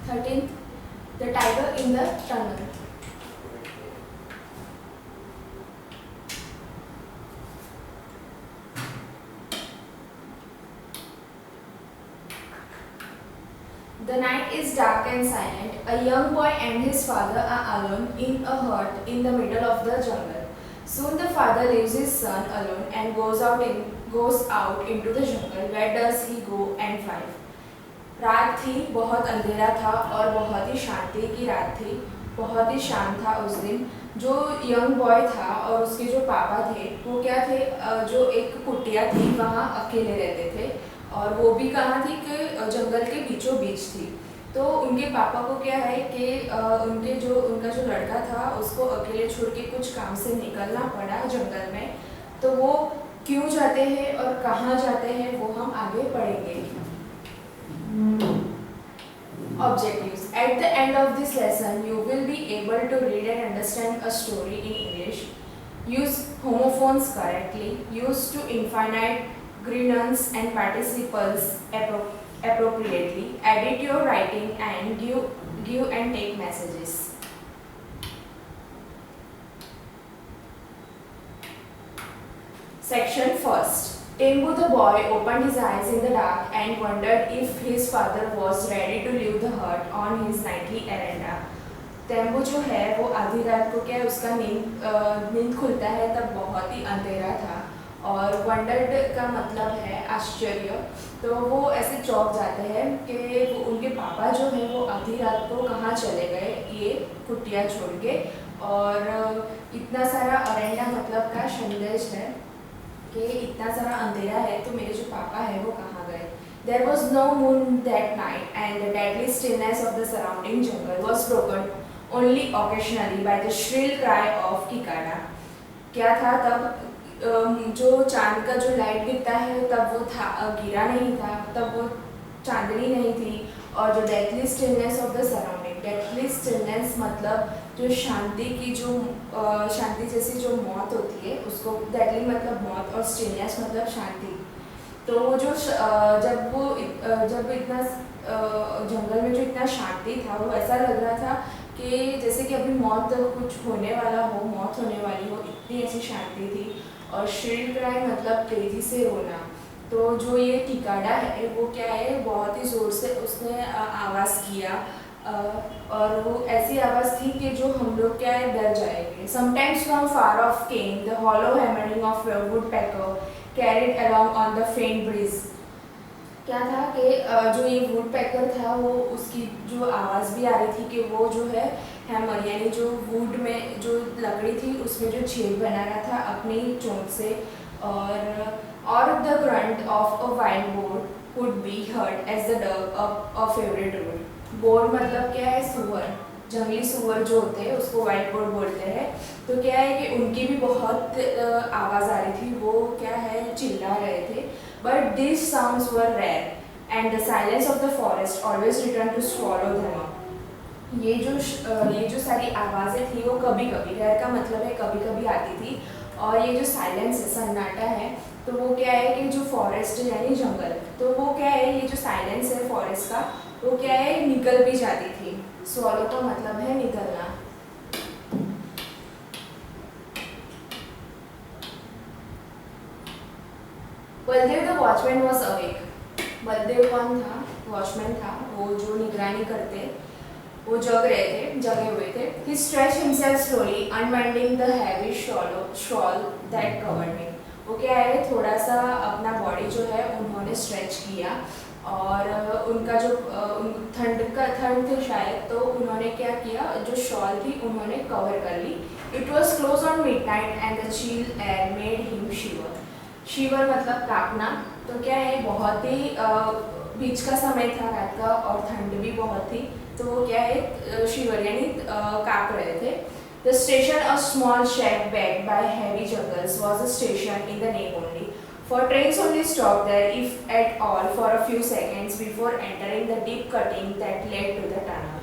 13th, the tiger in the tunnel. The night is dark and silent. A young boy and his father are alone in a hut in the middle of the jungle. Soon the father leaves his son alone and goes out into the jungle. Where does he go and find? रात थी, बहुत अंधेरा था और बहुत ही शांति की रात थी, बहुत ही शांत था उस दिन। जो यंग बॉय था और उसके जो पापा थे वो क्या थे, जो एक कुटिया थी वहाँ अकेले रहते थे, और वो भी कहाँ थी कि जंगल के बीचों बीच थी। तो उनके पापा को क्या है कि उनका जो लड़का था उसको अकेले छोड़ के कुछ काम से निकलना पड़ा जंगल में। तो वो क्यों जाते हैं और कहाँ जाते हैं वो हम आगे पढ़ेंगे। Objectives. At the end of this lesson, you will be able to read and understand a story in English. Use homophones correctly. Use to infinite grenons and participles appropriately. Edit your writing and give and take messages. Section first. Tembu the boy opened his eyes in the dark and wondered if his father was ready to leave the hut on his nightly errand. Tembu जो है वो आधी रात को क्या उसका नींद खुलता है तब बहुत ही अंधेरा था, और वंडर्ड का मतलब है आश्चर्य। तो वो ऐसे चौंक जाते हैं कि उनके पापा जो है वो आधी रात को कहाँ चले गए ये कुटिया छोड़ के, और इतना सारा अरण्या मतलब का संदेश है कि इतना सारा अंधेरा है तो मेरे जो पापा है वो कहाँ गए। There was no moon that night and the deadly stillness of the surrounding jungle was broken only occasionally by the shrill cry of Kikada. क्या था तब जो चांद का जो लाइट गिरता है तब वो था गिरा नहीं था, तब वो चांदनी नहीं थी, और जो deathly stillness of the surrounding, deathly stillness मतलब जो शांति की जो शांति जैसी जो मौत होती है उसको, डेथली मतलब मौत और स्टिलनेस मतलब शांति। तो वो जो जब इतना जंगल में जो इतना शांति था वो ऐसा लग रहा था कि जैसे कि अभी मौत कुछ होने वाला हो, मौत होने वाली हो, इतनी ऐसी शांति थी। और श्रिल क्राई मतलब तेजी से रोना। तो जो ये टिकाडा है वो क्या है, बहुत ही ज़ोर से उसने आवाज़ किया, और वो ऐसी आवाज़ थी कि जो हम लोग क्या है डर जाएंगे। Sometimes from far off came the hollow hammering of woodpecker carried along on the faint breeze. क्या था कि जो ये वुड पैकर था वो उसकी जो आवाज़ भी आ रही थी कि वो जो है हैमर यानी जो वुड में जो लकड़ी थी उसमें जो छेद बना रहा था अपनी चोंच से, और the grunt of a wild boar could be heard as the dug a favourite root. Boar मतलब क्या है, सुअर, जंगली सुअर जो होते हैं उसको वाइल्ड बोर बोलते हैं। तो क्या है कि उनकी भी बहुत आवाज़ आ रही थी, वो क्या है चिल्ला रहे थे। But this sounds were rare and the silence of the forest always return to swallow them up. ये जो सारी आवाज़ें थी वो कभी कभी, रेयर का मतलब है कभी कभी आती थी, और ये जो साइलेंस है, सन्नाटा है, तो वो क्या है कि जो फॉरेस्ट यानी जंगल, तो वो क्या है ये जो साइलेंस है फॉरेस्ट का वो क्या है निकल भी जाती थी। स्वॉलो का मतलब है निकलना। Baldev the watchman was awake. Baldev कौन था? वॉचमैन था, वो जो निगरानी करते, वो जगे हुए थे। He stretched himself slowly, unwinding the heavy shawl that covered him. वो क्या है थोड़ा सा अपना बॉडी जो है उन्होंने स्ट्रेच किया, और उनका जो ठंड थे शायद, तो उन्होंने क्या किया, जो शॉल थी उन्होंने कवर कर ली। It was close on midnight and the chill air made him shiver. शिवर मतलब कांपना। तो क्या है बहुत ही बीच का समय था रात का और ठंड भी बहुत थी, तो वो क्या है शिवर यानी कांप रहे थे। The station, a small shack backed by heavy jungles, was a station in the name only. For trains only stopped there, if at all, for a few seconds before entering the deep cutting that led to the tunnel.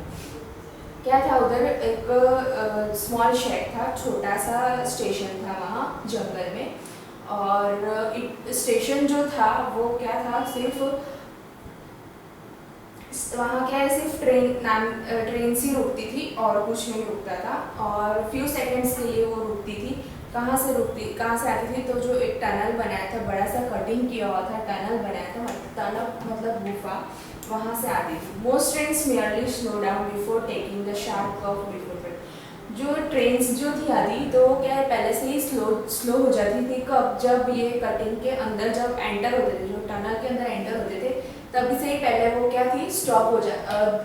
क्या था उधर, एक small shake था, छोटा सा station था वहाँ जंगल में, और स्टेशन जो था वो क्या था, सिर्फ वहाँ क्या है, सिर्फ ट्रेन सी रुकती थी और कुछ नहीं रुकता था, और फ्यू सेकंड्स के लिए वो रुकती थी। कहाँ से आती थी, तो जो एक टनल बनाया था, बड़ा सा कटिंग किया हुआ था, टनल बनाया था, टनल मतलब गुफा, वहाँ से आती थी। Most trains merely slow down before taking the sharp curve before. जो ट्रेन्स जो थी आधी, तो क्या है, पहले से ही स्लो हो जाती थी। कब, जब ये कटिंग के अंदर जब एंटर होते थे, जो टनल के अंदर एंटर होते थे, तभी से ही पहले वो क्या थी, स्टॉप हो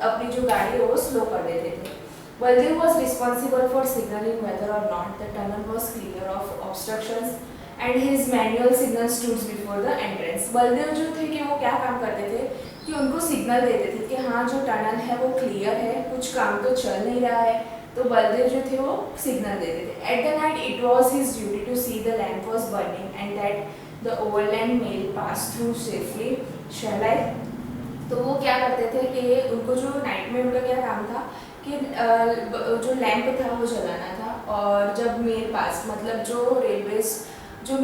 अपनी जो गाड़ी है वो स्लो कर देते थे। Baldev was responsible for signaling whether or not the tunnel was clear of obstructions and his manual signal stood before the entrance. Baldev जो थे कि वो क्या काम करते थे कि उनको सिग्नल देते थे कि हाँ जो टनल है वो क्लियर है, कुछ काम तो चल नहीं रहा है, तो बलदेव जो थे वो सिग्नल देते थे। At the night it was his duty to see the lamp was burning and that the overland mail passed through safely. Shall I? तो वो क्या करते थे कि उनको जो नाइट में उनका क्या काम था कि जो लैंप था वो जलाना था, और जब मेल पास मतलब जो रेलवे जो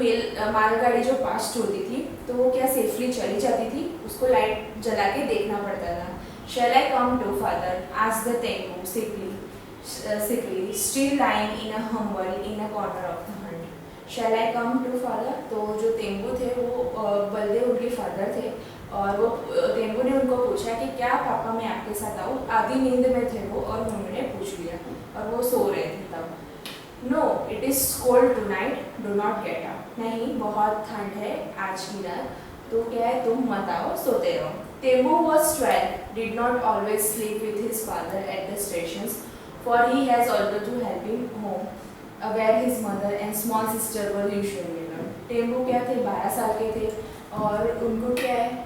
मालगाड़ी जो पास होती थी, तो वो क्या सेफली चली जाती थी, उसको लाइट जला के देखना पड़ता था। Shall I come to father? Asked the Tembu sickly, still lying in a humble in a corner of the hunt. Shall I come to father? तो जो तेम्बू थे वो बलदेव उनके फादर थे, और वो तेम्बू ने उनको पूछा कि क्या पापा मैं आपके साथ आऊँ। आधी नींद में थे वो, और उन्होंने पूछ लिया, और वो सो रहे थे तब। No it is cold tonight, do not get up. नहीं, बहुत ठंड है आज की रात, तो क्या है, तुम मत आओ, सोते रहो। तेम्बू was 12, did not always sleep with his father at the stations, for he has also to help him home, where his mother and small sister were usually alone. तेम्बू क्या थे, 12 साल के थे, और उनको क्या है,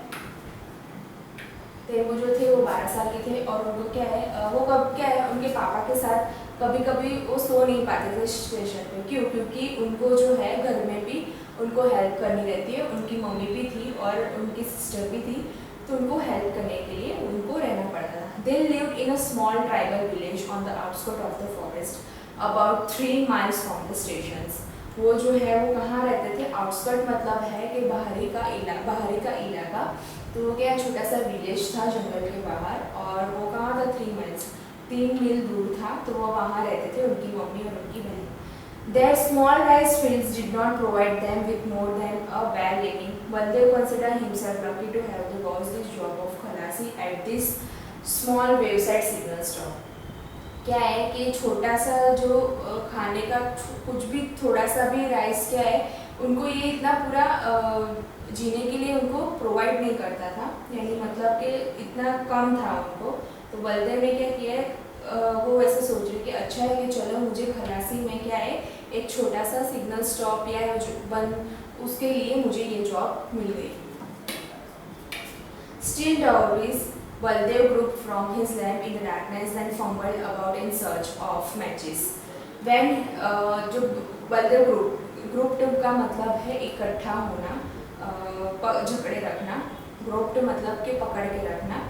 तेम्बू जो थे वो 12 साल के थे, और उनको क्या है, वो कब क्या है, उनके पापा के साथ कभी कभी वो सो नहीं पाते थे स्टेशन पे। क्यों? क्योंकि उनको जो है घर में भी उनको हेल्प करनी रहती है, उनकी मम्मी भी थी और उनकी सिस्टर भी थी, तो उनको हेल्प करने के लिए उनको रहना पड़ता था। They lived in a small tribal village on the outskirts of the forest, about 3 miles from the stations. वो जो है वो कहाँ रहते थे, आउटस्कर्ट मतलब है कि बाहरी का इलाका, तो वो क्या छोटा सा विलेज था जंगल के बाहर, और वो कहाँ था, 3 मील दूर था, तो वो वहाँ रहते थे, उनकी मम्मी और उनकी बहन। Their small rice fields did not provide them with more than a bare living. Baldev considered himself lucky to have the gauzeless job of खलासी at this small wayside signal stop. क्या है कि छोटा सा जो खाने का कुछ भी थोड़ा सा भी राइस क्या है, उनको ये इतना पूरा जीने के लिए उनको प्रोवाइड नहीं करता था, यानी मतलब कि इतना कम था उनको। तो बलदेव ने क्या किया है, वो ऐसे सोच रहे कि अच्छा है कि चलो मुझे खलासी में क्या है एक छोटा सा सिग्नल स्टॉप या उसके लिए मुझे ये जॉब मिल गई। Still always Baldev groped from his lamp in the darkness and fumbled about in search of matches. When जो बलदेव ग्रुप्ड का मतलब है इकट्ठा होना, झगड़े रखना, ग्रुप्ड मतलब कि पकड़ के रखना,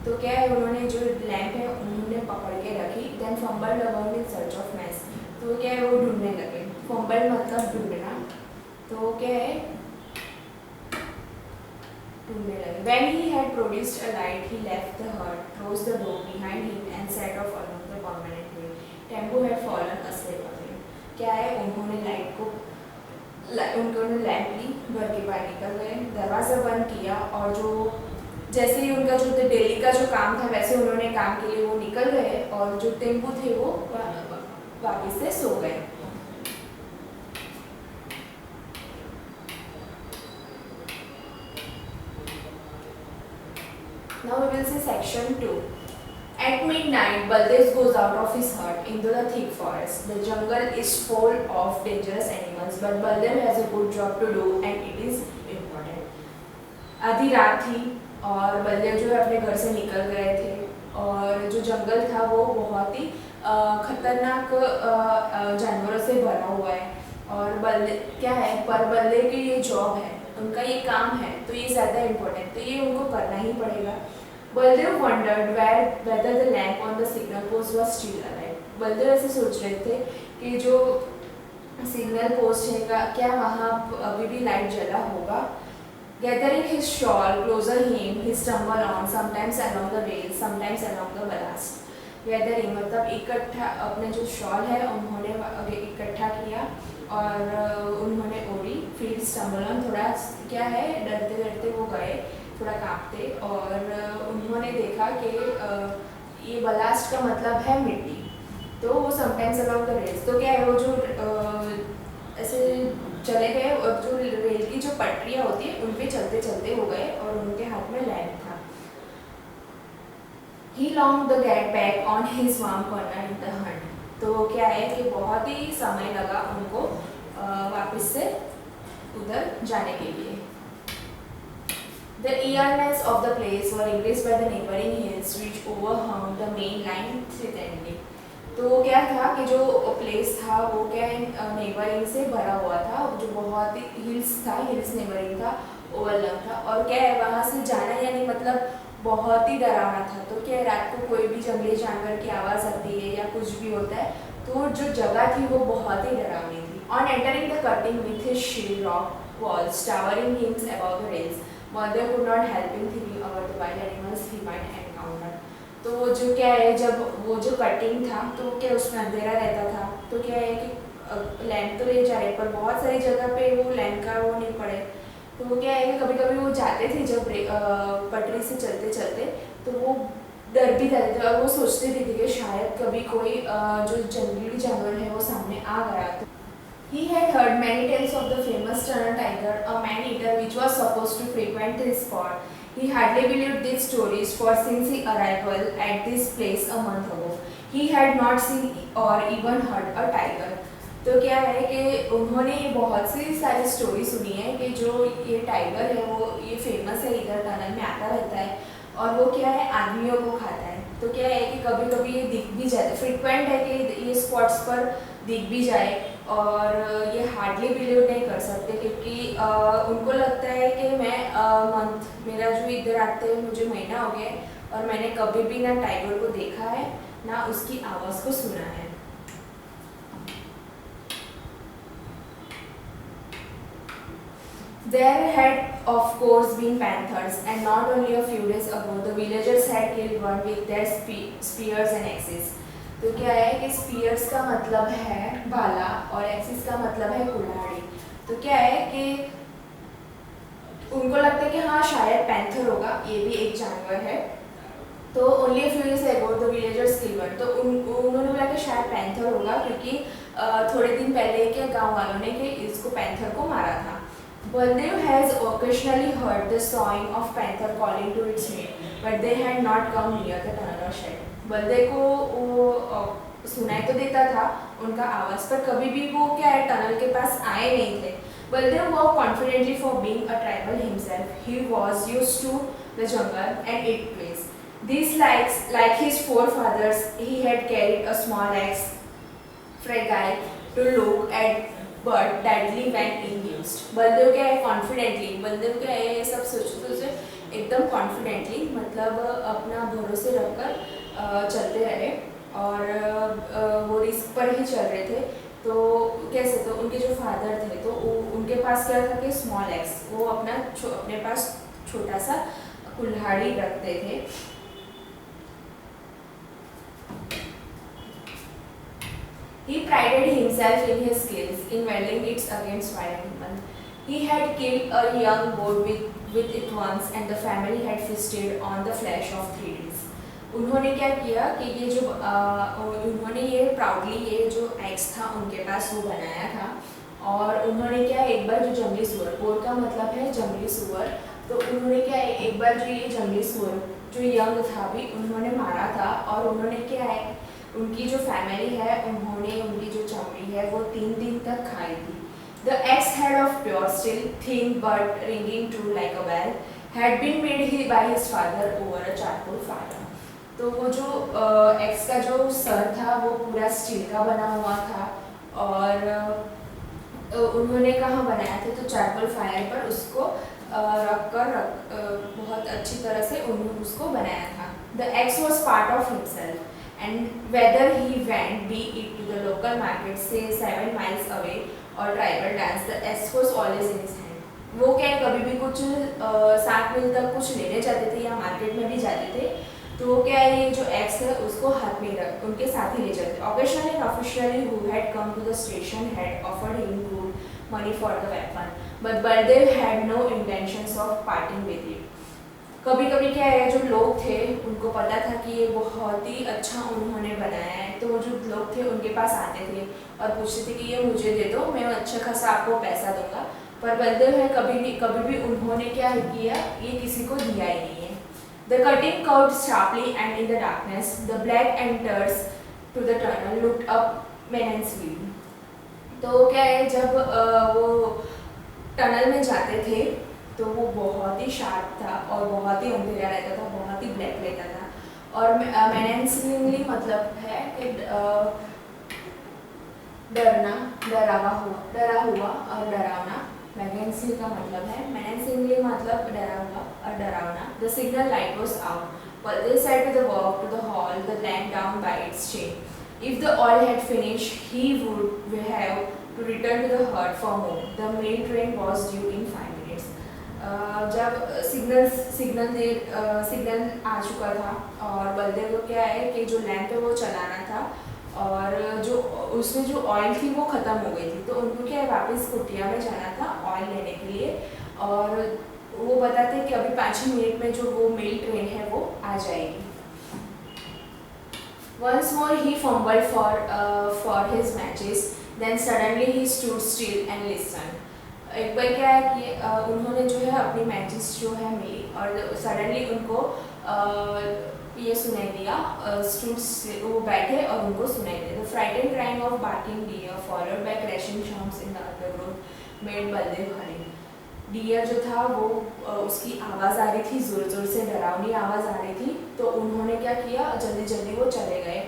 तो क्या है उन्होंने जो लैंप है उन्होंने पकड़ के रखी। Then fumbled about in search of match, तो क्या है वो ढूंढने लगे। फंबल मतलब ढूंढना, तो क्या है ढूंढने लगे। When he had produced a light, he left the hut, closed the door behind him and set off along the permanent way. Tempo had fallen asleep again. क्या है उन्होंने लाइट को उन्होंने लैंप ली, घर के बाहर निकल गए, दरवाज़ा बंद किया, और जो जैसे ही उनका जो डेली का जो काम था वैसे उन्होंने काम के लिए वो निकल गए, और जो टेम्पू थे वो वापस से सो गए। Now we will see section 2. At midnight, Baldev goes out of his hut into the thick forest. The jungle is full of dangerous animals, but Baldev has a good job to do and it is important. आधी रात थी और बलदेव जो है अपने घर से निकल गए थे, और जो जंगल था वो बहुत ही खतरनाक जानवरों से भरा हुआ है, और बलदेव क्या है, पर बलदेव की ये जॉब है, उनका ये काम है, तो ये ज़्यादा इम्पोर्टेंट, तो ये उनको करना ही पड़ेगा। Baldev wondered whether the lamp on the signal post was still alive. Baldev ऐसे सोच रहे थे कि जो सिग्नल पोस्ट है क्या वहाँ अभी भी लाइट जला होगा। Gathering his shawl closer him, he stumbled on, sometimes along the rails, sometimes along the ballast. Gathering मतलब इकट्ठा, अपने जो शॉल है उन्होंने इकट्ठा किया और उन्होंने ओढ़ी, फिर स्टम्बल, थोड़ा क्या है डरते डरते वो गए, थोड़ा कांपते, और उन्होंने देखा कि ये बलास्ट का मतलब है मिट्टी, तो वो समटाइम्स अलाउंग द रेल्स, तो क्या है वो जो ऐसे चले गए और जो रेल की जो पटरियाँ होती है उन पे चलते चलते हो गए और उनके हाथ में लैंप था. He longed to get back on his warm corner in the hunt. तो क्या है कि बहुत ही समय लगा उनको वापस से उधर जाने के लिए. The eeriness of the place were increased by the neighboring hills which overhung the main line threateningly. तो क्या था कि जो प्लेस था वो क्या है नेबरिंग से भरा हुआ था, जो बहुत ही हिल्स था, हिल्स नेबरिंग था, ओवरलंग था, और क्या है वहाँ से जाना यानी मतलब बहुत ही डरावना था. तो क्या है रात को कोई भी जंगली जानवर की आवाज़ आती है या कुछ भी होता है, तो जो जगह थी वो बहुत ही डरावनी थी. On entering the cutting with his shield rock walls towering hymns about the rails, mother could not help in thinking about the wild animals he might encounter. तो वो जो क्या है जब वो जो कटिंग था तो क्या उसमें अंधेरा रहता था, तो क्या है कि लैंप तो ले जा रहे पर बहुत सारी जगह पे वो लैंप का वो नहीं पड़े, तो वो क्या है कि कभी कभी वो जाते थे जब पटरी से चलते चलते, तो वो डर भी जाते थे और वो सोचते भी थे कि शायद कभी कोई जो जंगली जानवर है वो सामने आ गया. तो He had heard many tales of the famous tunnel tiger, a man-eater which was supposed to frequent this spot. He hardly believed these stories, for since his arrival at this place a month ago, he had not seen or even heard a tiger. तो क्या है कि उन्होंने बहुत सी सारी story सुनी है कि जो ये टाइगर है वो ये फेमस है, इधर टनल में आता रहता है और वो क्या है आदमियों को खाता है. तो क्या है कि कभी कभी ये दिख भी जाता है, फ्रिक्वेंट है कि ये स्पॉट्स पर दिख भी जाए, और ये हार्डली बिलीव नहीं कर सकते क्योंकि उनको लगता है कि मैं मंथ मेरा जो इधर आते हुए मुझे महीना हो गया है और मैंने कभी भी ना टाइगर को देखा है ना उसकी आवाज़ को सुना है. There had of course been panthers, and not only a few days ago the villagers had killed one with their spears and axes. तो क्या है कि स्पीयर्स का मतलब है भाला और एक्सिस का मतलब है कुल्हाड़ी. तो क्या है कि उनको लगता है कि हाँ शायद पैंथर होगा, ये भी एक जानवर है. तो only few days ago the villagers killed one, तो उन्होंने बोला कि शायद पैंथर होगा क्योंकि थोड़े दिन पहले के गांव वालों ने कि इसको पैंथर को मारा था. Baldev has occasionally heard the sawing of panther calling to its mate, but they had not come near the tunnel or shed. Baldev को वो सुनाई तो देता था उनका आवाज़, पर कभी भी वो क्या है टनल के पास आए नहीं थे. Baldev walked confidently for being a tribal himself. He was used to the jungle and its ways. These like his forefathers, he had carried a small axe, fragile to look at, but deadly when used. Baldev क्या है confidently, Baldev क्या है ये सब सोचते एकदम confidently, मतलब अपना भरोसे रखकर चलते रहे और वो रिस्क पर ही चल रहे थे. तो कैसे, तो उनके जो फादर थे तो उनके पास क्या था कि स्मॉल एक्स, वो अपने पास छोटा सा कुल्हाड़ी रखते थे. He prided himself in his skills in wielding it against wild animals. He had killed a young goat with it once, and the family had feasted on the flesh of 3 days. उन्होंने क्या किया कि ये जो उन्होंने ये proudly ये जो एक्स था उनके पास वो बनाया था, और उन्होंने क्या एक बार जो जंगली सुअर, गोट का मतलब है जंगली सुअर, तो उन्होंने क्या एक बार जो ये जंगली सुअर जो यंग था भी उन्होंने मारा था, और उन्होंने क्या है उनकी जो फैमिली है उन्होंने उनकी जो चमड़ी है वो 3 दिन तक खाई थी. The axe head of pure steel, thin but ringing true like a bell, had been made by his father over a charcoal fire. तो वो जो एक्स का जो सर था वो पूरा स्टील का बना हुआ था, और उन्होंने कहाँ बनाया था, तो चारकोल फायर पर उसको बहुत अच्छी तरह से उन्होंने उसको बनाया था. The axe was part of himself, and whether he went be it to the local market say 7 miles away or tribal dance, the axe was always in his hand. वो क्या है, कभी भी कुछ 7 मील तक कुछ लेने जाते थे या मार्केट में भी जाते थे, तो वो क्या है, ये जो एक्स है उसको हाथ में रख उनके साथ ही ले जाते। Occasionally an officially who had come to the station had offered him good money for the weapon, but Baldev had no intentions of parting with it. कभी कभी क्या है, जो लोग थे उनको पता था कि ये बहुत ही अच्छा उन्होंने बनाया है, तो वो जो लोग थे उनके पास आते थे और पूछते थे कि ये मुझे दे दो, मैं अच्छा खासा आपको पैसा दूंगा। पर बलदेव है कभी भी उन्होंने क्या किया, ये किसी को दिया ही नहीं है। The cutting curved sharply and in the darkness the black enters to the tunnel looked up menacingly। तो क्या है, जब वो टनल में जाते थे तो वो बहुत ही शार्प था और बहुत ही अंधेरा रहता था, बहुत ही ब्लैक रहता था। और menacingly मतलब है कि डरना, डरा हुआ और डरावना। menacingly का मतलब है, menacingly मतलब डरा हुआ और डरावना। The signal light was out, but they said to the walk to the hall, the lamp down by its chain. If the oil had finished, he would have to return to the hut for more. The mail train was due in 5 minutes. जब signal आ चुका था और बलदेव को क्या है कि जो lamp है वो चलाना था, और जो उसमें जो ऑयल थी वो ख़त्म हो गई थी, तो उनको क्या है वापस कुटिया में जाना था ऑयल लेने के लिए। और वो बताते हैं कि अभी 5 ही मिनट में जो वो मेल ट्रेन है वो आ जाएगी। Once more he fumbled for his matches, then suddenly he stood still and listened. एक बार क्या है कि उन्होंने जो है अपनी मैचेस जो है मिली और सडनली उनको ये सुनाई दिया, वो बैठे और उनको सुनाई दिया। The frightened crying of barking deer followed by crashing sounds in the undergrowth made Baldev hurry. Deer जो था वो उसकी आवाज़ आ रही थी, ज़ोर ज़ोर से डरावनी आवाज़ आ रही थी, तो उन्होंने क्या किया, जल्दी जल्दी वो चले गए।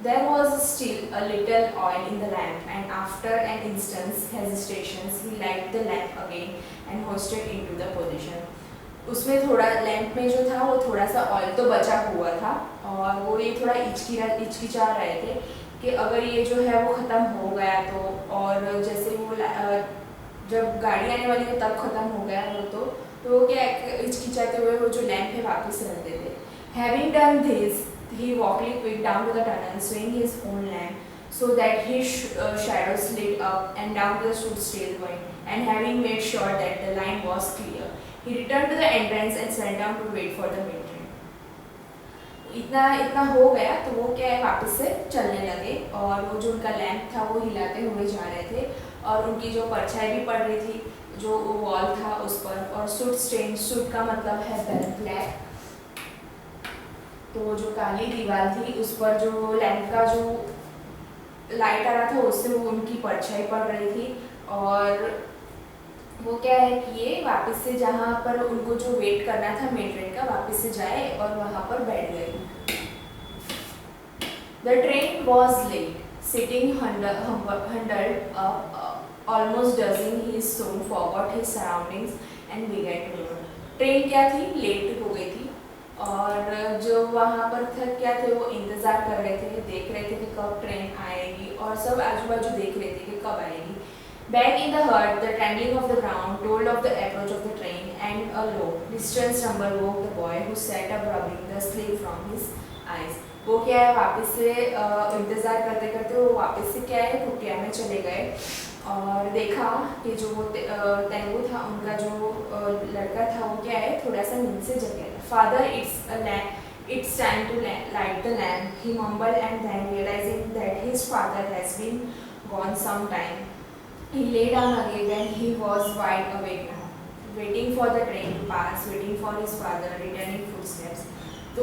There was still a little oil in the lamp, and after an instant's hesitation, he lighted the lamp again and hoisted into the position. उसमें थोड़ा लैंप में जो था वो थोड़ा सा ऑयल तो बचा हुआ था, और वो ये थोड़ा हिचकिचा रहे थे कि अगर ये जो है वो ख़त्म हो गया तो, और जैसे वो जब गाड़ी आने वाली है तब ख़त्म हो गया वो तो वो क्या हिचकिचाते हुए वो जो लैंप है वापस रख देते। Having done this, he walked quick down to the tunnel, swinging his own lamp so that his shadow slid up and down to the stood-still point, and having made sure that the line was clear, he returned to the entrance and sat down to wait for the mail train. इतना हो गया तो वो क्या है वापस से चलने लगे, और वो जो उनका लैंप था वो हिलाते हुए जा रहे थे, और उनकी जो परछाई भी पड़ रही थी जो वॉल था उस पर, और सूट का मतलब है ब्लैक, तो जो काली दीवार थी उस पर जो लैंप का जो लाइट आ रहा था उससे वो उनकी परछाई पड़ रही थी। और वो क्या है कि ये वापस से जहाँ पर उनको जो वेट करना था मेल ट्रेन का, वापस से जाए और वहाँ पर बैठ गए। The train was late. Sitting huddled up, almost dozing, he soon forgot his surroundings and began to run. Train क्या थी, लेट हो गई थी, और जो वहाँ पर थे क्या थे, वो इंतज़ार कर रहे थे, देख रहे थे कि कब ट्रेन आएगी, और सब आजू बाजू देख रहे थे कि कब आएगी। Back in the hut, the trembling of the ground told of the approach of the train, and a low, distant rumble woke the boy who sat up rubbing the sleep from his eyes. वो क्या है वापस से इंतज़ार करते करते वो वापस से क्या है कुटिया में चले गए, और देखा कि जो वो तेंगू था उनका जो लड़का था वो क्या है थोड़ा सा नींद से जग गया था। Father, it's time to light the lamp, he mumbled, and then realizing that his father has been gone some time, he lay down again when he was wide awake now, waiting for the train to pass, waiting for his father returning footsteps. तो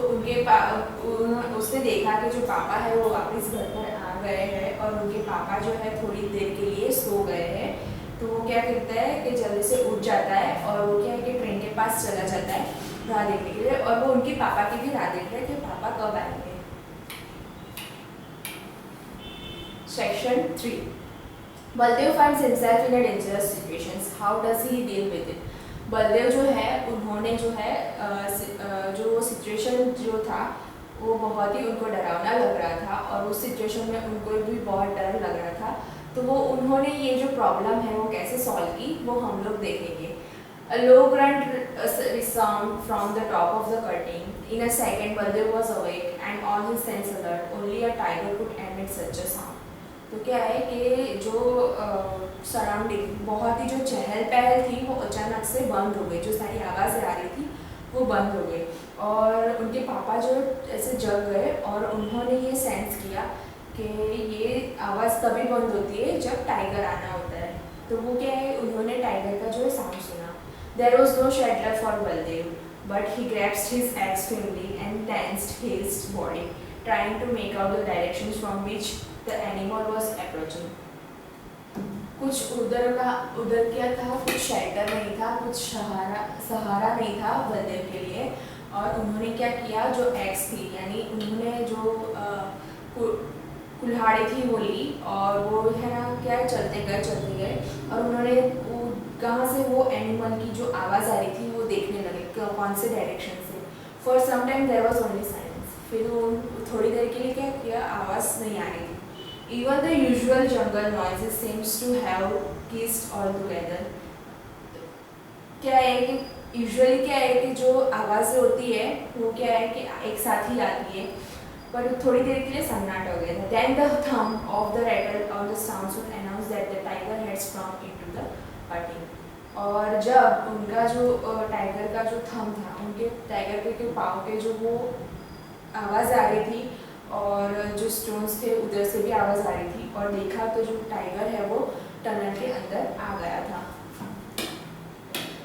उसने देखा कि जो पापा है वो वापस घर पर आ गए हैं, और उनके पापा जो है थोड़ी देर के लिए सो गए हैं, तो वो क्या करता है कि जल्दी से उठ जाता है, और वो क्या है कि ट्रेन के पास चला जाता है राह देखने के लिए, और वो उनके पापा की भी राह देख रहे हैं कि पापा कब आएंगे। Section 3. Baldev finds himself in a dangerous situation. How does he deal with it? Baldev जो है उन्होंने जो है जो सिचुएशन जो था वो बहुत ही उनको डरावना लग रहा था, और उस सिचुएशन में उनको भी बहुत डर लग रहा था। तो वो उन्होंने ये जो प्रॉब्लम है वो कैसे सॉल्व की वो हम लोग देखेंगे। A low grunt resounded from the top of the curtain. In a second, Baldev was awake and all his senses alert. Only a tiger could emit such a sound. तो क्या है कि जो सराउंडिंग बहुत ही जो चहल पहल थी वो अचानक से बंद हो गई, जो सारी आवाज़ें आ रही थी वो बंद हो गई और उनके पापा जो ऐसे जग गए और उन्होंने ये सेंस किया कि ये आवाज़ तभी बंद होती है जब टाइगर आना होता है। तो वो क्या है, उन्होंने टाइगर का जो है साउंड सुना। There was no shelter for Baldev, but he grasped his axe firmly and tensed his body, trying to make out the directions from which the animal was approaching. कुछ उधर क्या था, कुछ शेल्टर नहीं था, कुछ सहारा नहीं था बलदेव के लिए। और उन्होंने क्या किया, जो एक्स थी यानी उन्होंने जो कुल्हाड़ी थी वो ली और वो है ना क्या चलते गए और उन्होंने कहाँ से वो एनिमल की जो आवाज़ आ रही थी वो देखने लगे कौन से डायरेक्शन से। For some time there was only silence. फिर वो थोड़ी देर के लिए क्या किया, आवाज़ नहीं आ रही थी। Even the usual jungle noises seems to have ceased all together. क्या है कि यूजुअली क्या है कि जो आवाज़ें होती है वो क्या है कि एक साथ ही आती है, पर थोड़ी देर के लिए सन्नाटा हो गया था। Then the thump of the rattle of the sounds would announce that the tiger had sprung into the curtain. और जब उनका जो टाइगर का जो थंब था, उनके टाइगर के पाँव के जो वो आवाज़ आ रही थी और जो स्टोन्स थे उधर से भी आवाज़ आ रही थी और देखा तो जो टाइगर है वो टनल के अंदर आ गया था।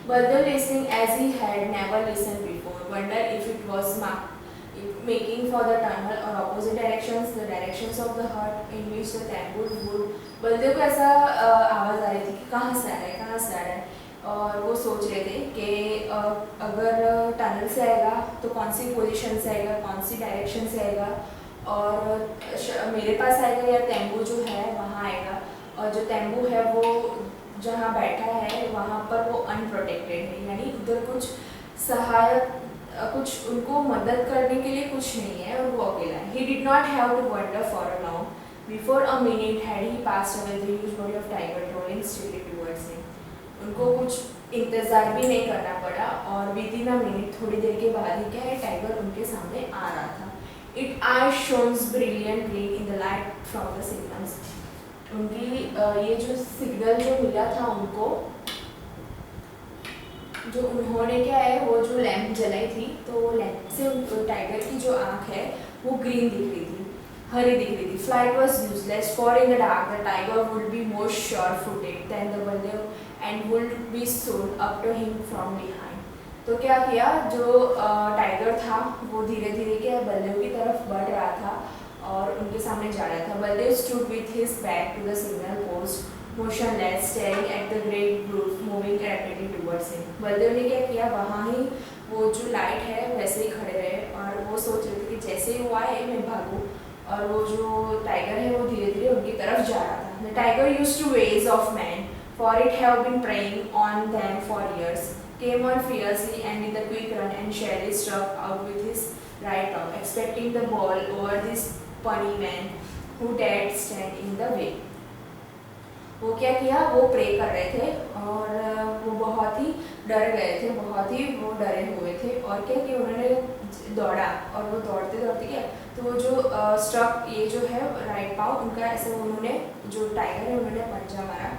Baldev listening as he had never listened before, wondered if it was making for the tunnel or opposite directions, the directions of the hut in which the tambour would। Baldev को ऐसा आवाज़ आ रही थी कि कहाँ से आ रहा है और वो सोच रहे थे कि अगर टनल से आएगा तो कौन सी पोजीशन से आएगा, कौन सी डायरेक्शन से आएगा और मेरे पास आएगा या तंबू जो है वहाँ आएगा। और जो तंबू है वो जहाँ बैठा है वहाँ पर वो अनप्रोटेक्टेड है, यानी उधर कुछ सहायक कुछ उनको मदद करने के लिए कुछ नहीं है और वो अकेला है। He did not have to wonder for long. Before a minute had he passed away, the huge body of tiger rolling straight towards him. उनको कुछ इंतज़ार भी नहीं करना पड़ा और within a minute थोड़ी देर के बाद ही क्या है, टाइगर उनके सामने आ रहा था। Its eyes shone brilliantly in the light from the signals. उनकी ये जो सिग्नल जो मिला था उनको, जो उन्होंने क्या है वो जो लैंप जलाई थी तो वो लैंप से टाइगर की जो आँख है वो ग्रीन दिख रही थी, हरी दिख रही थी। Flight was useless for in the dark the tiger would be more sure footed than the Baldev and would be soon up to him from behind. तो क्या किया, जो टाइगर था वो धीरे धीरे क्या बलदेव की तरफ बढ़ रहा था और उनके सामने जा रहा था। Baldev stood with his back to the signal post motionless, staring at the great brute moving rapidly towards him। Baldev ने क्या किया, वहाँ ही वो जो लाइट है वैसे ही खड़े रहे और वो सोच रहे थे कि जैसे ही वो आए मैं भागूं। और वो जो टाइगर है वो धीरे धीरे उनकी तरफ जा रहा था। The tiger used to ways of man, for it have been preying on them for years, came on fiercely and with a quick run and surely struck out with his right arm, expecting the ball over this puny man who dared stand in the way। वो क्या किया, वो pray कर रहे थे और वो बहुत ही डर गए थे, बहुत ही वो डरे हुए थे और क्या कि उन्होंने दौड़ा और वो दौड़ते दौड़ते क्या तो वो जो स्ट्रक ये जो है राइट पाव उनका ऐसे उन्होंने जो टाइगर है उन्होंने पंजा मारा।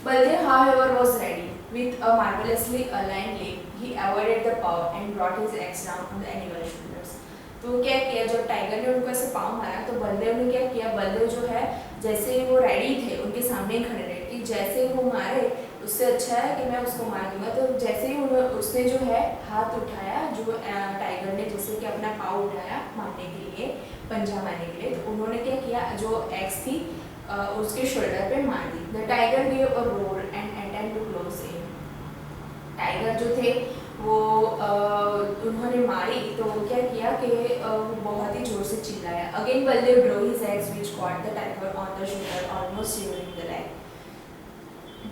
Baldev, however, was ready. With a marvelously aligned leg, he avoided the paw and brought his axe down on the animal's shoulders। तो क्या किया, जब टाइगर ने उनको ऐसे पाँव मारा तो बलदेव ने क्या किया, बलदेव जो है जैसे वो रेडी थे उनके सामने खड़े रहे कि जैसे ही वो मारे उससे अच्छा है कि मैं उसको मार दूंगा। तो जैसे ही उसने जो है हाथ उठाया, जो टाइगर ने जैसे कि अपना पाँव उठाया मारने के लिए, पंजा मारने के लिए, तो उन्होंने क्या किया, जो एक्स थी उसके शोल्डर पे मार दी। The tiger gave a roar and attempt to close in. Tiger जो थे वो उन्होंने मारी तो क्या किया कि वो बहुत ही जोर से चिल्लाया। Again Baldev drew his axe which caught the tiger on the shoulder almost severing the leg.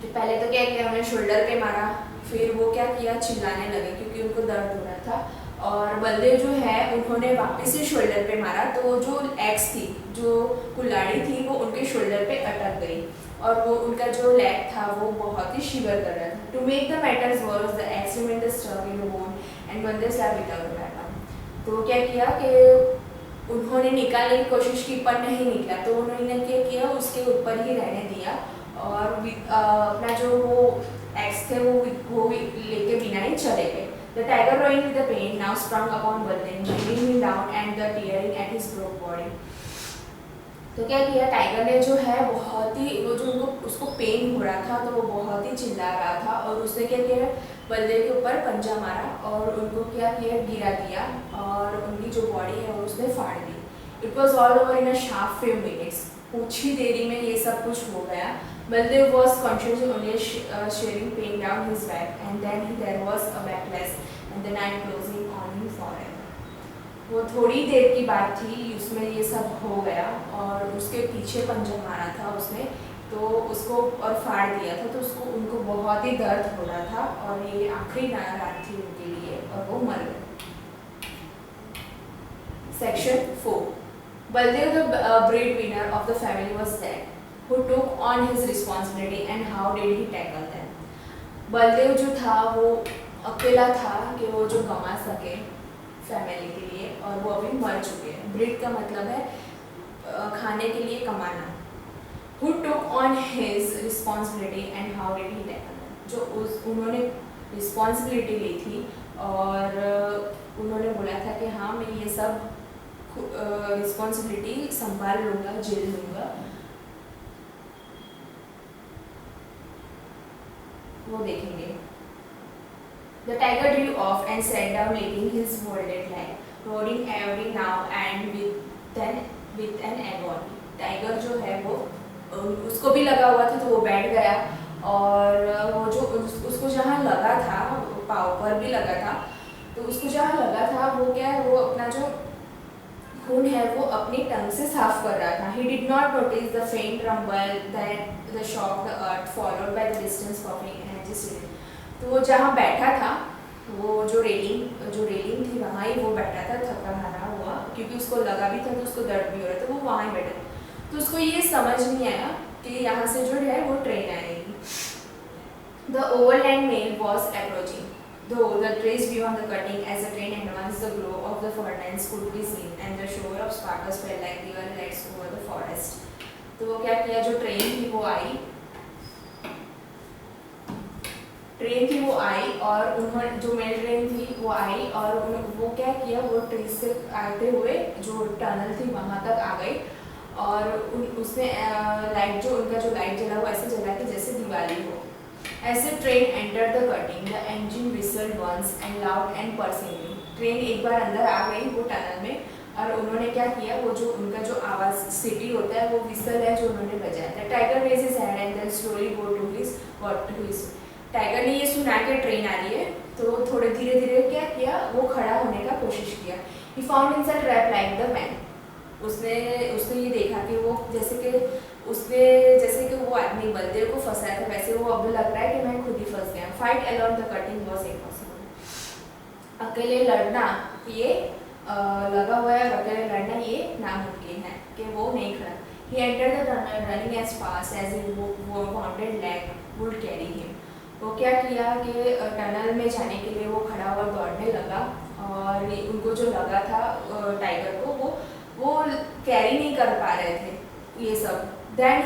तो पहले तो क्या किया, उन्होंने शोल्डर पे मारा फिर वो क्या किया, चिल्लाने लगे क्योंकि उनको दर्द हो रहा था। और बलदेव जो है उन्होंने वापस से शोल्डर पे मारा, तो जो एक्स थी, जो कुल्हाड़ी थी, वो उनके शोल्डर पे अटक गई और वो उनका जो लेग था वो बहुत ही शिवर कर रहा था। To make the matters worse the axe remained stuck in the bone and Baldev slapped without a weapon. तो क्या किया कि उन्होंने निकालने की कोशिश की पर नहीं निकला, तो उन्होंने क्या किया, उसके ऊपर ही रहने दिया और अपना जो वो एक्स थे वो लेके बिना ही चले गए। The tiger roaring with the pain now sprung upon Balden, bringing him down and the tearing at his broke body. तो क्या किया, टाइगर ने जो है बहुत ही, वो जो उसको पेन हो रहा था तो वो बहुत ही चिल्ला रहा था और उसने क्या किया, बलदेव के ऊपर पंजा मारा और उनको क्या किया, गिरा दिया और उनकी जो बॉडी है वो उसने फाड़ दी। It was all over in a sharp few minutes. कुछ ही देरी में ये सब कुछ हो गया। Baldev was conscious only sharing pain down his back, and then there was a backlash, and the night closing on him forever. वो थोड़ी देर की बात थी, उसमें ये सब हो गया और उसके पीछे पंजा मारा था उसने, तो उसको और फाड़ दिया था, तो उसको उनको बहुत ही दर्द हो रहा था और ये आखिरी रात थी उनके लिए और वो मर गए। Section 4. Baldev, the breadwinner of the family, was dead. Who took on his responsibility and how did he tackle them? Baldev जो था वो अकेला था कि वो जो कमा सके फैमिली के लिए, और वो अभी मर चुके हैं। ब्रीड का मतलब है खाने के लिए कमाना। Who took on his responsibility and how did he tackle them? जो उन्होंने रिस्पॉन्सिबिलिटी ली थी और उन्होंने बोला था कि हाँ मैं ये सब रिस्पॉन्सिबिलिटी संभाल लूँगा, झेल लूँगा, वो देखेंगे। The tiger drew off and sat down, licking his wounded leg, roaring every now and with an agony. Tiger जो है वो उसको भी लगा हुआ था तो वो बैठ गया और वो जो उसको जहाँ लगा था, पाँव पर भी लगा था, तो उसको जहाँ लगा था वो क्या है, वो अपना जो खून है वो अपनी टंग से साफ कर रहा था। He did not notice the faint rumble that the shock the earth followed by the distance coughing and agitated. तो वो जहाँ बैठा था, वो जो रेलिंग थी वहाँ ही वो बैठा था, थका हारा हुआ, क्योंकि उसको लगा भी था तो उसको दर्द भी हो रहा था, वो वहाँ ही बैठा था। तो उसको ये समझ नहीं आया कि यहाँ से जो है वो ट्रेन आएगी। The overland mail was approaching. Though the trees beyond the cutting as the train advanced, the glow of the furnace could be seen, and the shower of sparkles felt like river lights over the forest. तो वो क्या किया, जो train थी वो आई और उन्होंने जो मेल ट्रेन थी वो आई और वो क्या किया, वो ट्रेन से आते हुए जो टनल थी वहाँ तक आ गई और उसने लाइट जो उनका जो लाइट जला वो ऐसे जला कि जैसे दिवाली हो। As the train entered the cutting, the engine whistled once and loud and piercingly. Train एक बार अंदर आ गई वो टनल में और उन्होंने क्या किया, वो जो उनका जो आवाज़ सिटी होता है वो विसल है जो उन्होंने बजाया था। Tiger raise his hand and then slowly go to his tiger ने ये सुना कि ट्रेन आ रही है तो थोड़े धीरे धीरे क्या किया, वो खड़ा होने का कोशिश किया। He found himself trapped like the man. उसने ये देखा कि वो जैसे कि वो आदमी बलदेव को फंसाया था, वैसे वो अब लग रहा है कि मैं खुद ही फंस गया। Fight alone the cutting was impossible. अकेले लड़ना ये लगा हुआ है, अकेले लड़ना ये नामुमकिन है कि वो नहीं खड़ा। He entered the tunnel running as fast as his wounded leg would carry him. वो क्या किया कि टनल में जाने के लिए वो खड़ा हुआ दौड़ने लगा और उनको जो लगा था टाइगर को वो कैरी नहीं कर पा रहे थे ये सब। Then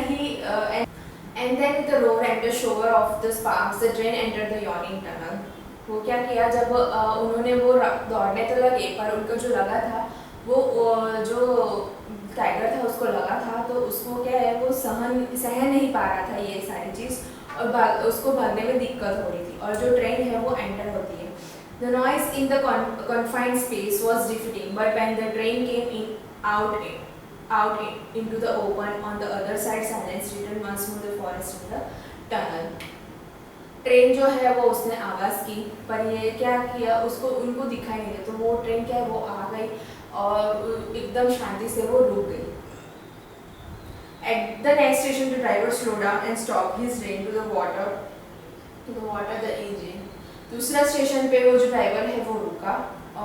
and then with the roar and the shower of the sparks, the train entered the yawning tunnel. वो क्या किया, जब उन्होंने वो दौड़ने तो लगे पर उनको जो लगा था वो जो टाइगर था उसको लगा था तो उसको क्या है, वो सहन नहीं पा रहा था ये सारी चीज़ और उसको भागने में दिक्कत हो रही थी और जो ट्रेन है वो एंटर होती है। The noise in the confined space was defeating, but when the train came out into the open on the other side, silence returned once more the forest in the tunnel. Train जो है वो उसने आवाज़ की पर ये क्या किया, उनको दिखाई नहीं दिया, तो वो ट्रेन क्या है वो आ गई और एकदम शांति से वो रुक गई। At the next station, the driver slowed down and stopped his train to water the engine. दूसरा स्टेशन पे वो जो ड्राइवर है वो रुका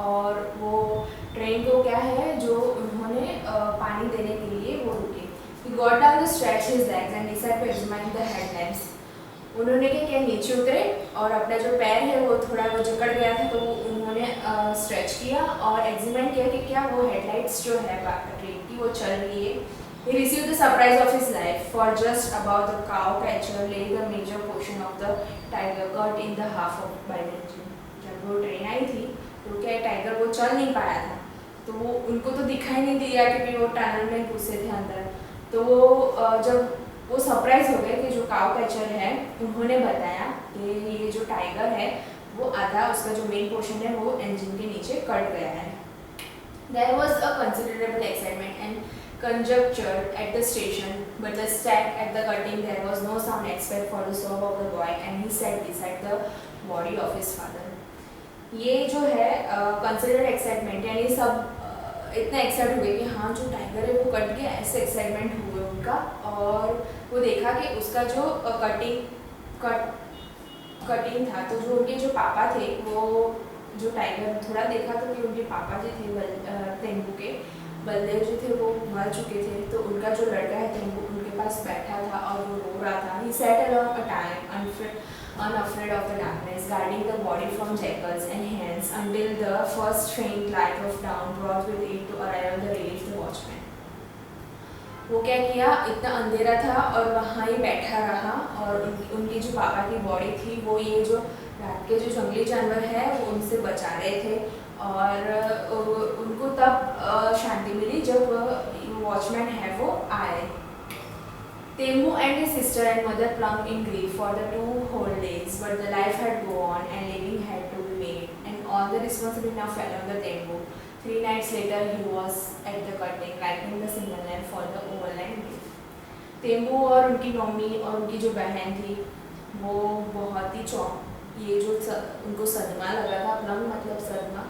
और वो ट्रेन को क्या है जो उन्होंने पानी देने के लिए वो रुके। He got down to stretch his legs and decided to examine the headlamps. उन्होंने क्या किया, नीचे उतरे और अपना जो पैर है वो थोड़ा वो जकड़ गया था तो उन्होंने स्ट्रेच किया और एग्जामिन किया कि क्या वो हेडलाइट्स जो है ट्रेन की वो चल रही है। He received the surprise of his life, for just about the cow catcher lay the major portion of the tiger cut in the half of by the engine. जब वो ट्रेन आई थी तो क्या टाइगर वो चल नहीं पाया था तो वो उनको तो दिखाई नहीं दिया क्योंकि वो टनल में घुसे थे अंदर। तो वो जब वो सरप्राइज हो गए कि जो काउ कैचर है उन्होंने बताया कि ये जो टाइगर है वो आधा उसका जो मेन पोर्शन है वो इंजन के नीचे कट गया है। There was a considerable excitement and conjecture at the station, but the stack at the cutting there was no sound except for the sob of the boy and he sat beside the body of his father. ये जो है considered excitement यानी सब इतना excite हुए कि हाँ जो टाइगर है वो कट गया, ऐसे एक्साइटमेंट हुए उनका। और वो देखा कि उसका जो कटिंग था तो जो उनके जो पापा थे वो जो टाइगर थोड़ा देखा तो कि उनके पापा जो थे तेंदू के बलदेव जो थे वो मर चुके थे तो उनका जो लड़का है तेंदू उनके पास बैठा था और वो रो रहा था। He sat along a time unafraid of the darkness, guarding the body from jackals and hens until the first faint light of dawn brought with it to arrive on the relief the watchman. वो क्या किया, इतना अंधेरा था और वहाँ ही बैठा रहा और उनकी जो पापा की बॉडी थी वो ये जो रात के जो जंगली जानवर है वो उनसे बचा रहे थे और उनको तब शांति मिली जब वॉचमैन है वो आए। Tembu and his sister and mother clung in grief for the 2 whole days, but the life had gone on and living had to be made, and all the responsibility now fell on the Tembu. 3 nights later, he was at the cutting, lighting the signal lamp for the overland lift. तेम्बू और उनकी mummy और उनकी जो बहन थी वो बहुत ही ये जो उनको सदमा लगा था, प्लम मतलब सदमा,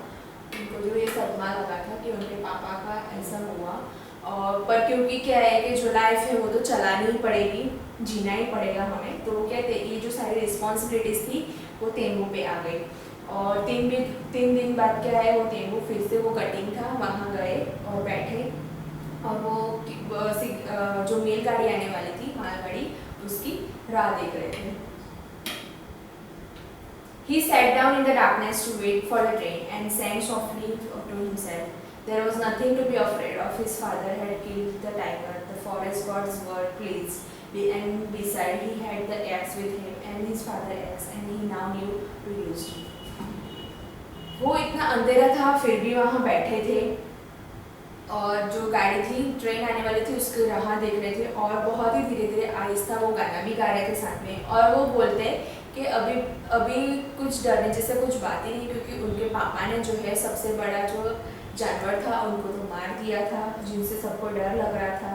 उनको जो ये सदमा लगा था कि उनके पापा का ऐसा हुआ। और पर क्योंकि क्या है कि जो लाइफ है वो तो चलानी ही पड़ेगी, जीना ही पड़ेगा हमें, तो क्या ये जो सारी रिस्पॉन्सिबिलिटीज़ थी वो तेम्बू पे आ गई। और 3 दिन बाद क्या है वो तेम्बू फिर से वो कटिंग था वहाँ गए और बैठे और वो जो मेल गाड़ी आने वाली थी मालगाड़ी उसकी राह देख रहे थे। He sat down in the darkness to wait for the train and sang softly to himself. There was nothing to be afraid of. His father had killed the tiger. The forest gods were pleased, and beside he had the axe with him, and his father's axe, and he now knew to use it. वो इतना अंधेरा था फिर भी वहाँ बैठे थे और जो गाड़ी थी ट्रेन आने वाली थी उसकी राह देख रहे थे और बहुत ही धीरे धीरे आहिस्ता वो गाना भी गा रहे थे साथ में। और वो बोलते कि अभी कुछ डरने जैसे कुछ बात ही नहीं क्योंकि उनके पापा ने जो है सबसे बड़ा जो जानवर था उनको तो मार दिया था जिनसे सबको डर लग रहा था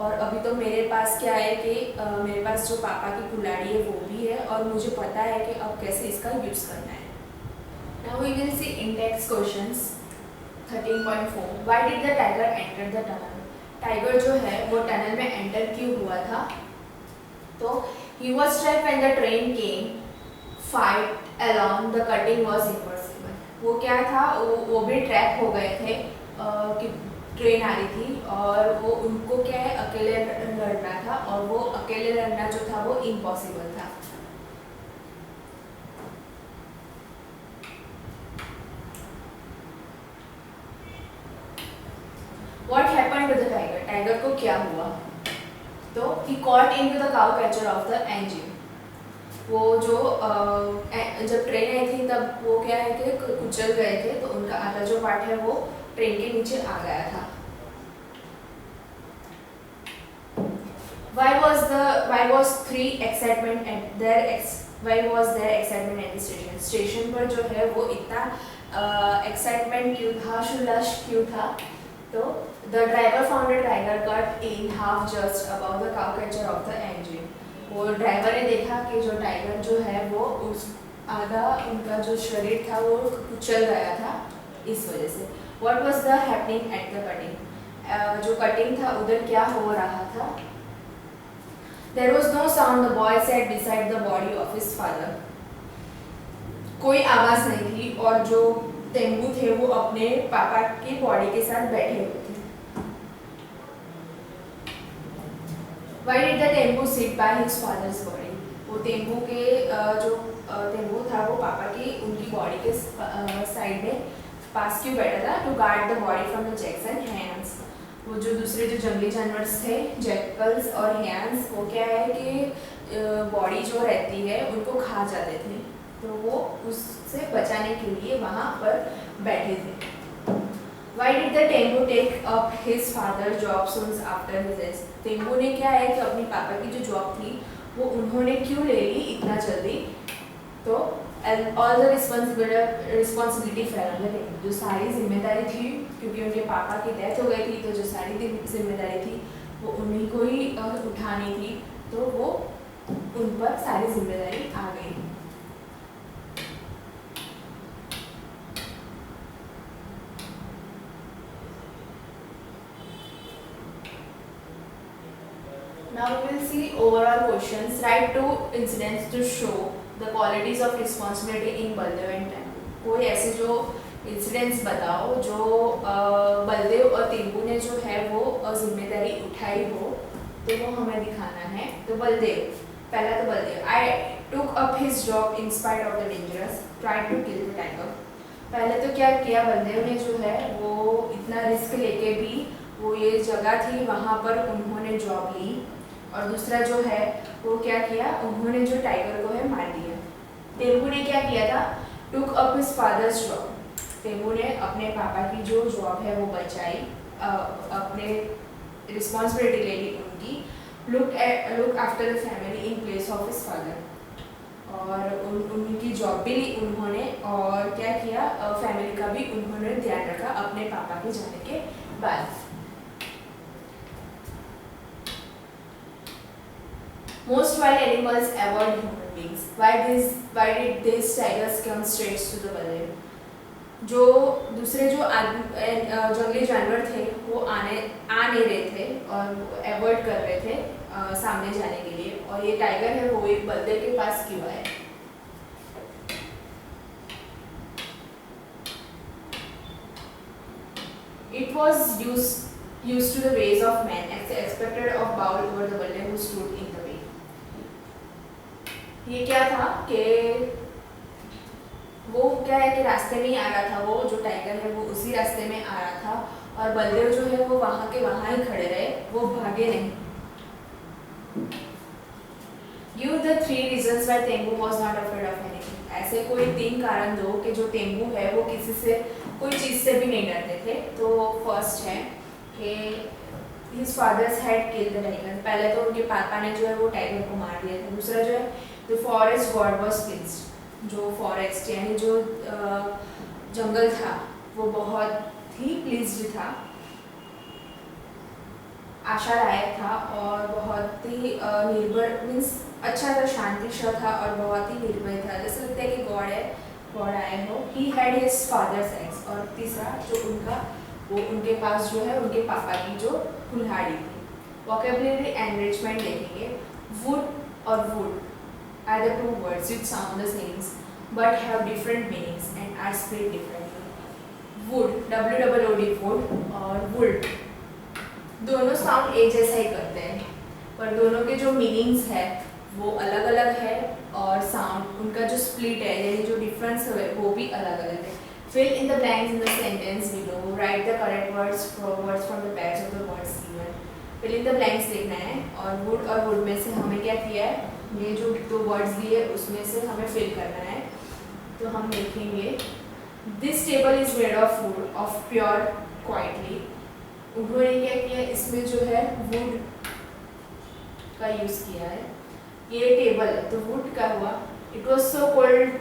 और अभी तो मेरे पास क्या है कि मेरे पास जो पापा की कुल्हाड़ी है वो भी है और मुझे पता है कि अब कैसे इसका यूज़ करना है। Now we will see index questions 13.4. Why did the tiger enter the tunnel? Tiger जो है वो टनल में एंटर क्यों हुआ था? तो he was trapped when the train came. Fight along the cutting was impossible. वो क्या था वो भी ट्रैप हो गए थे कि ट्रेन आ रही थी और वो उनको क्या है अकेले लड़ना था और वो अकेले लड़ना जो था वो इम्पॉसिबल था। What happened to the tiger? Tiger को क्या हुआ? तो he caught into the cow catcher of the engine. वो जो जब ट्रेन आई थी तब वो क्या है कि कुचल गए थे तो उनका आधा जो पार्ट है वो ट्रेन के नीचे आ गया था। Why was there excitement at the station? Station पर जो है वो इतना एक्साइटमेंट क्यों था, हर्षोल्लास क्यों था? तो the driver found a tiger cut in half just above the cow catcher of the engine. वो ड्राइवर ने देखा कि जो टाइगर जो है वो उस आधा उनका जो शरीर था वो कुचल गया था इस वजह से। What was the happening at the cutting? जो कटिंग था उधर क्या हो रहा था? There was no sound. The boy sat beside the body of his father. कोई आवाज़ नहीं थी और जो तेंबू थे वो अपने पापा की बॉडी के साथ बैठे हुए थे। Why did the Tembu sit by his father's body? वो तेंबू के जो तेंबू था वो पापा की उनकी बॉडी के साइड में पास क्यों बैठा था? To guard the body from the jackals and hyenas. वो जो दूसरे जो जंगली जानवर थे जैकल्स और हैंस, वो क्या है कि बॉडी जो रहती है उनको खा जाते थे, तो वो उससे बचाने के लिए वहाँ पर बैठे थे। Why did the Tembu take up his father's job soon after his death? Tembu ने क्या है कि अपनी पापा की जो जॉब थी वो उन्होंने क्यों ले ली इतना जल्दी? तो all the responsibility fell on the Tembu. जो सारी जिम्मेदारी थी, क्योंकि उनके पापा की डेथ हो गई थी, तो जो सारी जिम्मेदारी थी वो उन्हीं को ही उठानी थी, तो वो उन पर सारी जिम्मेदारी आ गई। Now we will see overall questions. Write two incidents to show the qualities of responsibility in Baldev and Tembu. कोई ऐसे जो इंसिडेंट्स बताओ जो बलदेव और तेंबू ने जो है वो जिम्मेदारी उठाई हो, तो वो हमें दिखाना है। तो बलदेव, पहला तो Baldev, I took up his job in spite of the dangerous, tried to kill the tiger। पहले तो क्या किया बलदेव ने जो है वो इतना रिस्क लेके भी वो ये जगह थी वहाँ पर उन्होंने जॉब ली, और दूसरा जो है वो क्या किया, उन्होंने जो टाइगर को है मार दिया। तेंबू ने क्या किया था? Took up his father's job. Tembu ने अपने पापा की जो जॉब है वो बचाई, अपने रिस्पॉन्सिबिलिटी ले ली उनकी। Look after the family in place of his father. और उनकी जॉब भी ली उन्होंने, और क्या किया, फैमिली का भी उन्होंने ध्यान रखा अपने पापा के जाने के बाद। Most wild animals avoid human beings. Why did these tigers come straight to the Baldev? जो दूसरे जो जंगली जानवर थे वो आ नहीं रहे थे और अवॉइड कर रहे थे सामने जाने के लिए, और ये टाइगर है वो एक बलदेव के पास क्यों आए? It was used to the ways of men, expected of bowl over the Baldev who stood in the way। ये क्या था कि वो क्या है कि रास्ते में ही आ रहा था, वो जो टाइगर है वो उसी रास्ते में आ रहा था, और बलदेव जो है वो वहाँ के वहाँ ही खड़े रहे, वो भागे नहीं। Give the 3 reasons why Tembu was not afraid of anything। ऐसे कोई 3 कारण दो कि जो तेंबू है वो किसी से, कोई चीज़ से भी नहीं डरते थे। तो फर्स्ट है कि his fathers had killed the tiger। पहले तो उनके पापा ने जो है वो टाइगर को मार दिया था। दूसरा जो है the forest god was pleased। जो फॉरेस्ट यानी जो जंगल था वो बहुत ही प्लीज्ड था, आशादायक था, और बहुत ही निर्भर मीन्स अच्छा था, शांतिशय था और बहुत ही निर्भय था। जैसे लगता है कि गॉड आए हो। He had his father's eggs. और तीसरा जो उनका वो उनके पास जो है उनके पापा की जो कुल्हाड़ी थी। वोकेबुलरी एनरिचमेंट देखेंगे। वुड और would are the two words which sound the same but have different meanings and are spelled differently। wood, W-O-O-D, wood और wood दोनों साउंड एक जैसा ही करते हैं, पर दोनों के जो मीनिंग्स है वो अलग अलग है, और साउंड उनका जो स्प्लिट है यानी जो डिफरेंस है वो भी अलग अलग है। Fill in the blanks in the sentence below। Write the correct words from the pairs of the words given। Fill in the blanks लिखना है, और wood और wood में से हमें क्या किया है, ये जो 2 वर्ड्स दिए उसमें से हमें फिल करना है। तो हम लिखेंगे this table is made of would of pure quietly. उन्होंने क्या किया, इसमें जो है वुड का यूज किया है। ये टेबल है तो वुड का हुआ। It was so cold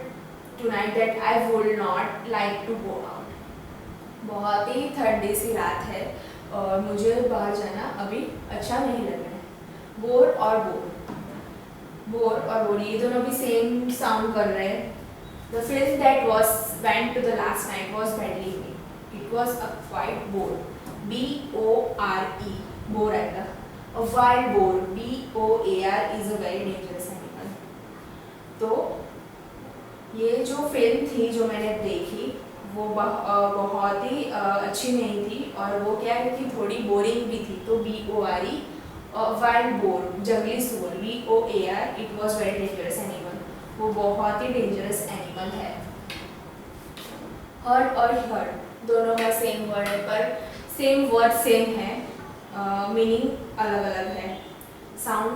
tonight that I would not like to go out. बहुत ही ठंडी सी रात है और मुझे बाहर जाना अभी अच्छा नहीं लग रहा है। बोर और बोर और बोर ये दोनों भी सेम साउंड कर रहे हैं। The film that went to the last night was badly made. It was a quite boar, B-O-R-E, boar आएगा। A wild boar, B-O-A-R, is a very dangerous animal। तो ये जो फिल्म थी जो मैंने देखी वो बहुत ही अच्छी नहीं थी, और वो क्या है कि थोड़ी बोरिंग भी थी। तो BORE, वाइल्ड बोर, जंगली सूअर, VOAR, it was very dangerous animal, वो बहुत ही डेंजरस एनिमल है। हर्ड और हर्ड दोनों का सेम वर्ड है, पर सेम वर्ड सेम है, मीनिंग अलग अलग है। साउंड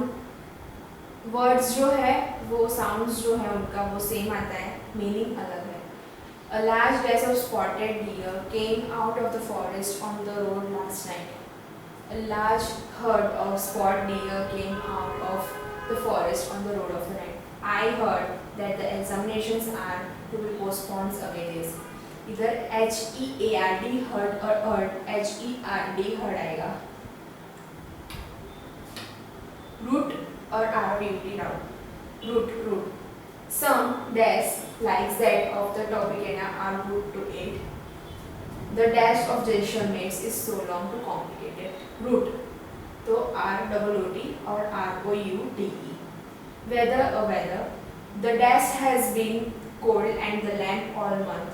वर्ड्स जो है वो साउंड्स जो है उनका वो सेम आता है, मीनिंग अलग है। A large dash of spotted deer came out of the forest on the road last night. A large herd of spotted deer came out of the forest on the road of the night. I heard that the examinations are to be postponed away days. इधर HEARD herd और HERD herd आएगा। Root और ROUT root. Some dash like that of the Tropicana are good to eat. The dash of gesture makes is so long to complicated. Root तो ROOT और ROUTE. Weather or weather. The dash has been cold and the lamp all month.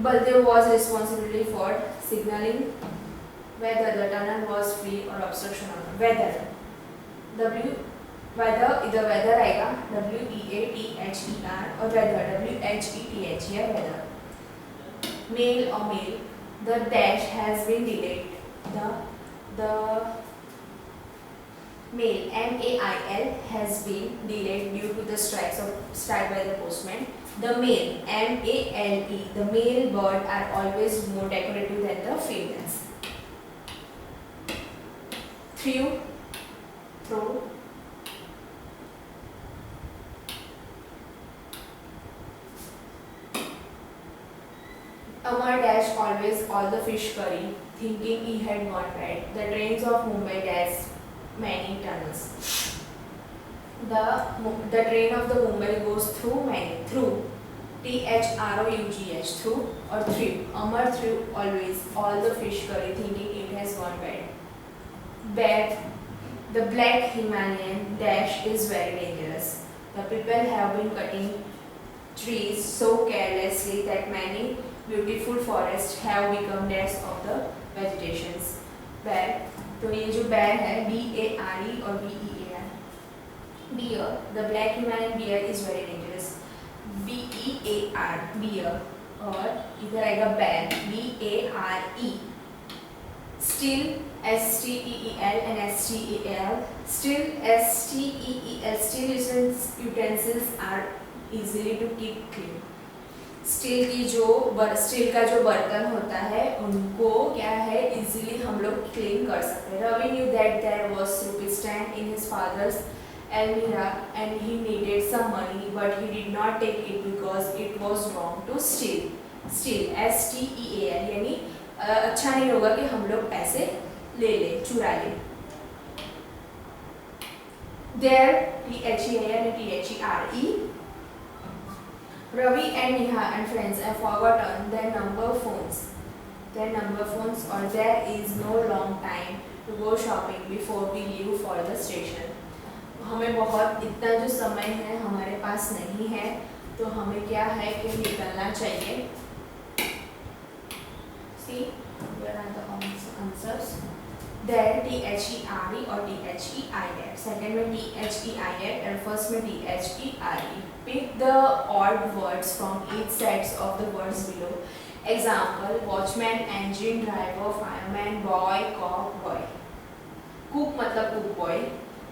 Baldev was responsible for signaling whether the tunnel was free or obstruction or not. Weather weather इधर weather आएगा WEATHER और weather WHETHER weather. Mail or mail, the dash has been delayed. The mail MAIL has been delayed due to the strike by the postman. The male MALE, the male bird are always more decorative than the females. Throw Amar dash always all the fish curry, thinking he had gone bad. The trains of Mumbai dash many tunnels. The train of the Mumbai goes through THROUGH, through or through. Amar threw always all the fish curry, thinking it has gone bad. The black Himalayan dash is very dangerous. The people have been cutting trees so carelessly that many beautiful forests have become deaths of the vegetations. Bear, तो ये जो bear है BARE और BEAR. Bear, the black Himalayan bear is very dangerous. BEAR, bear. और इधर आएगा bear, BARE. Still, STEEL and STEL. Still, STEEL. Still utensils are easily to keep clean. Steel का जो बर्तन होता है उनको क्या है इजीली हम लोग क्लीन कर सकते हैं. Ravi knew that there was rupee stand in his father's almirah and he needed some money, but he did not take it because it was wrong to steal. STEAL यानी अच्छा नहीं होगा कि हम लोग पैसे चुरा ले. There THEAL and THERE. Ravi and Neha and friends have forgotten their number phones, or there is no long time to go shopping before we leave for the station. हमें बहुत इतना जो समय है हमारे पास नहीं है, तो हमें क्या है कि निकलना चाहिए. See, where are the answers? There THERE और THEIR. Second में THEIR और first में THERE. Pick the odd words from each sets of the words below. Example: watchman, engine, driver, fireman, boy, cop, boy. Cook मतलब cook boy.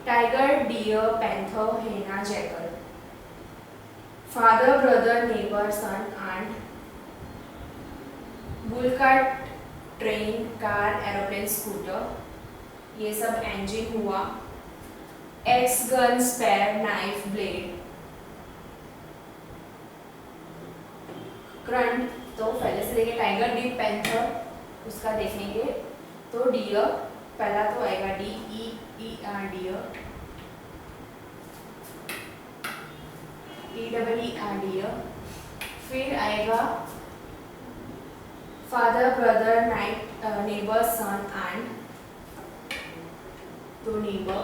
Tiger, deer, panther, hyena, jackal. Father, brother, neighbor, son, aunt. Bull cart, train, car, aeroplane, scooter. ये सब engine हुआ. Axe, gun, spear, knife, blade. Current तो पहले से लेके tiger, deep, panther उसका देखेंगे. तो डियर पहला तो आएगा DEER डियर, EER डियर. फिर आएगा father, brother, neighbour, son, aunt. तो नेबर.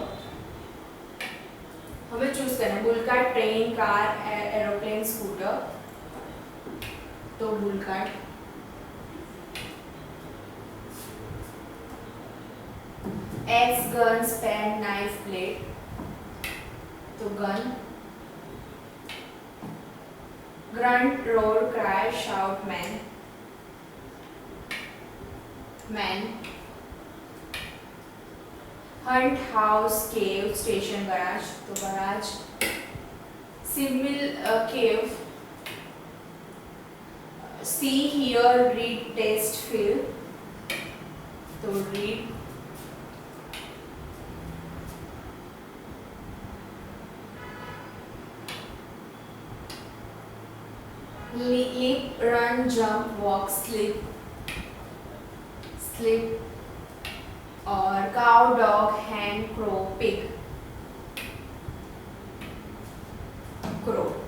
हमें चूज करना है bull cart, train, car, aeroplane, scooter. तो bull cart. Axe gun, pen, knife, plate. तो gun. Grunt, roar, cry, shout, man. Man. Hunt, house, cave, station, garage. तो garage. Simile, cave. See, hear, read, taste, feel. तो read. leap, run, jump, walk, slip, slip। और cow, dog, hen, crow, pig, crow।